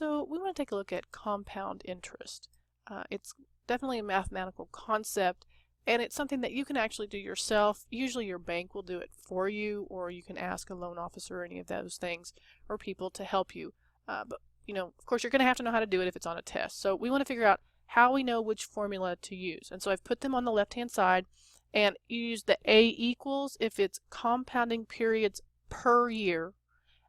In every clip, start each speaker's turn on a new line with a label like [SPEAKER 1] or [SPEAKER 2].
[SPEAKER 1] So we want to take a look at compound interest. It's definitely a mathematical concept, and it's something that you can actually do yourself. Usually your bank will do it for you, or you can ask a loan officer or any of those things, or people to help you. But of course, you're going to have to know how to do it if it's on a test. So we want to figure out how we know which formula to use. And so I've put them on the left-hand side, and you use the A equals if it's compounding periods per year,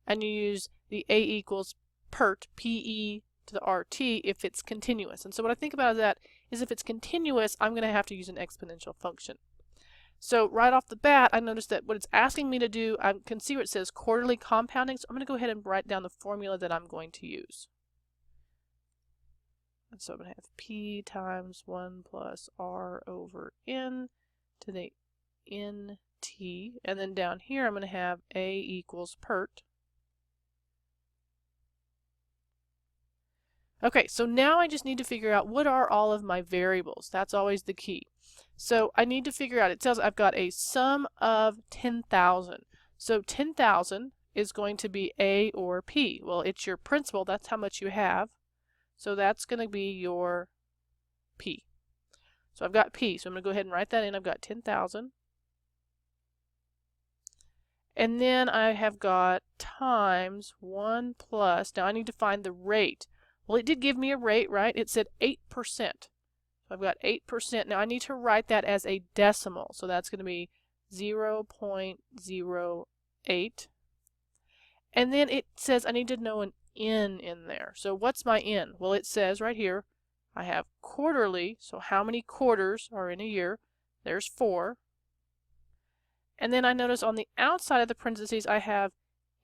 [SPEAKER 1] and you use the A equals PERT, P-E to the R-T, if it's continuous. And so what I think about that is if it's continuous, I'm going to have to use an exponential function. So right off the bat, I noticed that what it's asking me to do, I can see where it says quarterly compounding, so I'm going to go ahead and write down the formula that I'm going to use. And so I'm going to have P times 1 plus R over N to the NT, and then down here I'm going to have A equals PERT. Okay, so now I just need to figure out what are all of my variables. That's always the key. So I need to figure out, it says I've got a sum of 10,000. So 10,000 is going to be A or P. Well, it's your principal, that's how much you have. So that's going to be your P. So I've got P, so I'm going to go ahead and write that in. I've got 10,000. And then I have got times 1 plus, now I need to find the rate. Well, it did give me a rate, right? It said 8%. So I've got 8%. Now I need to write that as a decimal. So that's going to be 0.08. And then it says I need to know an N in there. So what's my N? Well, it says right here, I have quarterly. So how many quarters are in a year? There's 4. And then I notice on the outside of the parentheses, I have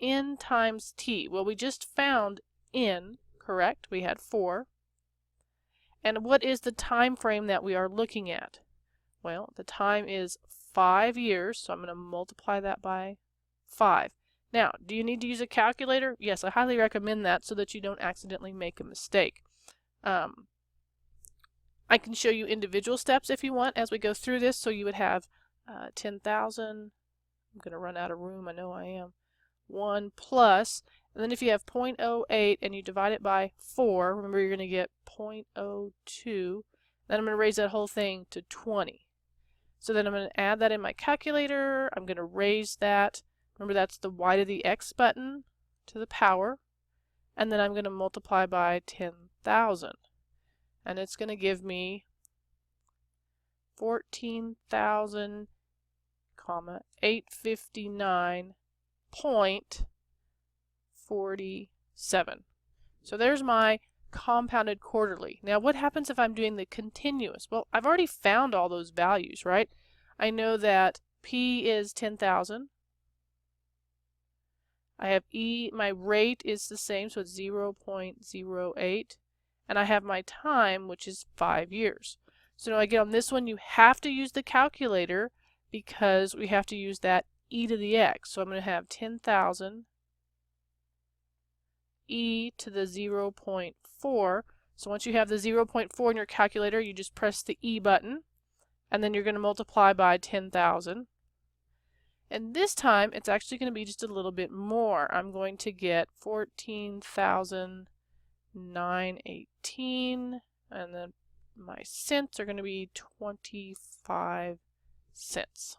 [SPEAKER 1] N times T. Well, we just found N. Correct, we had 4. And what is the time frame that we are looking at? Well, the time is 5 years, so I'm going to multiply that by 5. Now, do you need to use a calculator? Yes, I highly recommend that so that you don't accidentally make a mistake. I can show you individual steps if you want as we go through this. So you would have 10,000. I'm going to run out of room, I know I am. 1 plus, and then if you have 0.08 and you divide it by 4, remember you're going to get 0.02. Then I'm going to raise that whole thing to 20. So then I'm going to add that in my calculator. I'm going to raise that. Remember that's the y to the x button to the power. And then I'm going to multiply by 10,000. And it's going to give me 14,859.47. So there's my compounded quarterly. Now what happens if I'm doing the continuous? Well, I've already found all those values, right? I know that P is 10,000. I have E, my rate is the same, so it's 0.08. And I have my time, which is 5 years. So now again, on this one, you have to use the calculator because we have to use that e to the x. So I'm going to have 10,000 e to the 0.4. So once you have the 0.4 in your calculator, you just press the e button, and then you're going to multiply by 10,000. And this time, it's actually going to be just a little bit more. I'm going to get 14,918, and then my cents are going to be 25 cents.